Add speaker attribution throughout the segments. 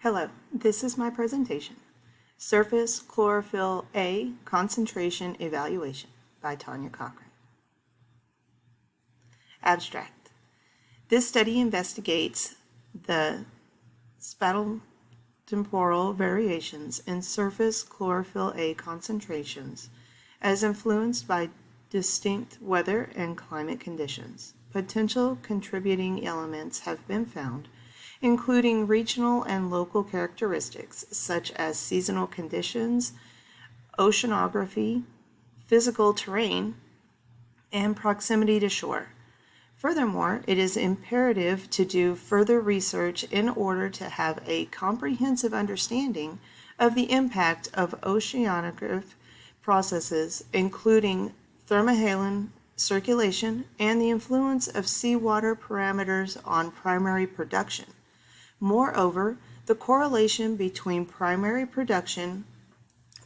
Speaker 1: Hello, this is my presentation, Surface Chlorophyll A Concentration Evaluation by Tanya Cochran. Abstract. This study investigates the spatial-temporal variations in surface chlorophyll A concentrations as influenced by distinct weather and climate conditions. Potential contributing elements have been found, including regional and local characteristics such as seasonal conditions, oceanography, physical terrain, and proximity to shore. Furthermore, it is imperative to do further research in order to have a comprehensive understanding of the impact of oceanographic processes, including thermohaline circulation and the influence of seawater parameters on primary production. Moreover, the correlation between primary production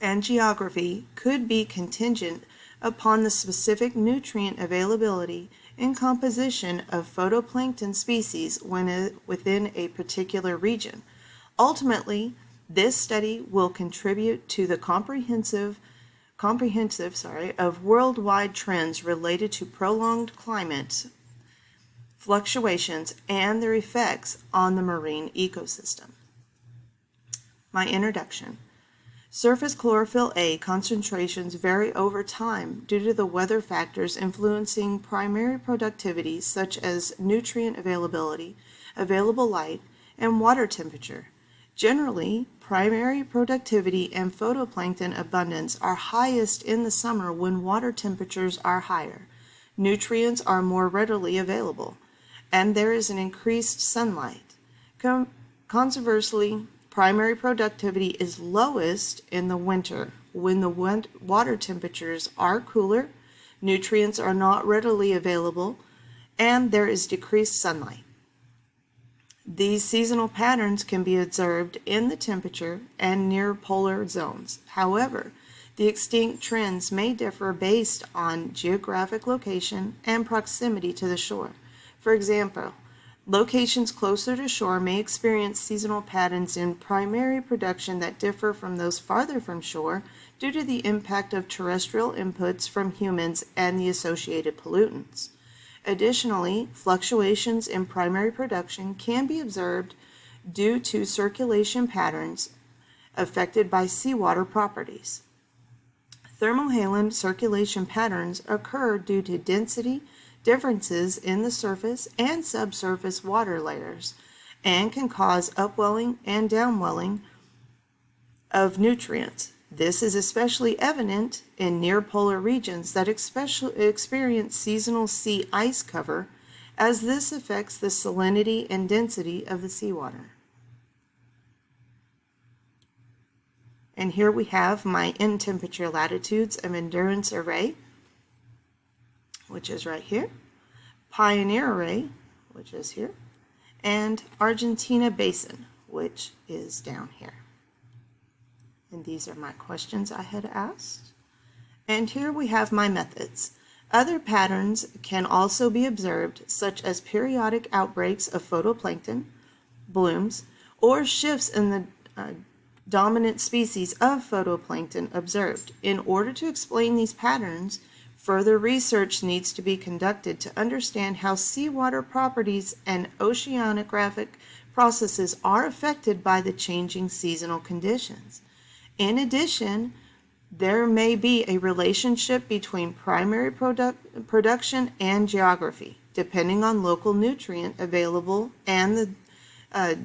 Speaker 1: and geography could be contingent upon the specific nutrient availability and composition of phytoplankton species within a particular region. Ultimately, this study will contribute to the comprehensive of worldwide trends related to prolonged climate fluctuations and their effects on the marine ecosystem. My introduction. Surface chlorophyll A concentrations vary over time due to the weather factors influencing primary productivity such as nutrient availability, available light, and water temperature. Generally, primary productivity and phytoplankton abundance are highest in the summer when water temperatures are higher, nutrients are more readily available, and there is an increased sunlight. Conversely, primary productivity is lowest in the winter when the water temperatures are cooler, nutrients are not readily available, and there is decreased sunlight. These seasonal patterns can be observed in the temperature and near polar zones. However, the extinct trends may differ based on geographic location and proximity to the shore. For example, locations closer to shore may experience seasonal patterns in primary production that differ from those farther from shore due to the impact of terrestrial inputs from humans and the associated pollutants. Additionally, fluctuations in primary production can be observed due to circulation patterns affected by seawater properties. Thermohaline circulation patterns occur due to density differences in the surface and subsurface water layers and can cause upwelling and downwelling of nutrients. This is especially evident in near polar regions that experience seasonal sea ice cover, as this affects the salinity and density of the seawater. And here we have my in-temperature latitudes of endurance array, which is right here, Pioneer Array, which is here, and Argentina Basin, which is down here. And these are my questions I had asked. And here we have my methods. Other patterns can also be observed, such as periodic outbreaks of phytoplankton, blooms, or shifts in the dominant species of phytoplankton observed. In order to explain these patterns, further research needs to be conducted to understand how seawater properties and oceanographic processes are affected by the changing seasonal conditions. In addition, there may be a relationship between primary production and geography, depending on local nutrient available and the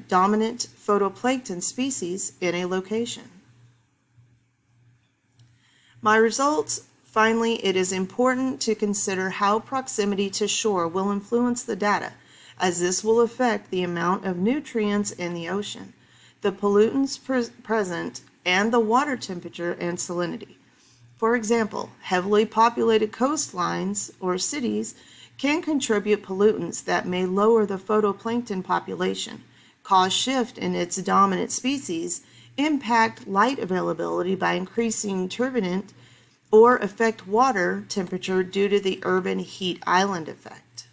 Speaker 1: dominant phytoplankton species in a location. My results. Finally, it is important to consider how proximity to shore will influence the data, as this will affect the amount of nutrients in the ocean, the pollutants present, and the water temperature and salinity. For example, heavily populated coastlines or cities can contribute pollutants that may lower the phytoplankton population, cause shift in its dominant species, impact light availability by increasing turbidity, or affect water temperature due to the urban heat island effect.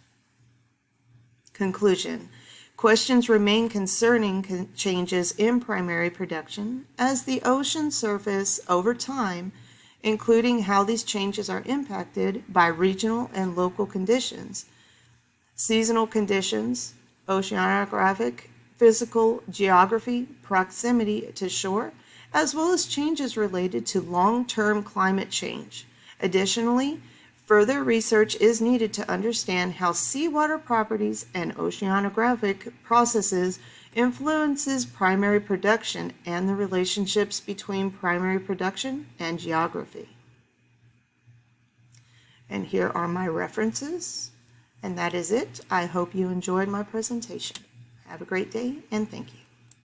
Speaker 1: Conclusion. Questions remain concerning changes in primary production as the ocean surface over time, including how these changes are impacted by regional and local conditions, seasonal conditions, oceanographic, physical geography, proximity to shore, as well as changes related to long-term climate change. Additionally, further research is needed to understand how seawater properties and oceanographic processes influences primary production and the relationships between primary production and geography. And here are my references. And that is it. I hope you enjoyed my presentation. Have a great day and thank you.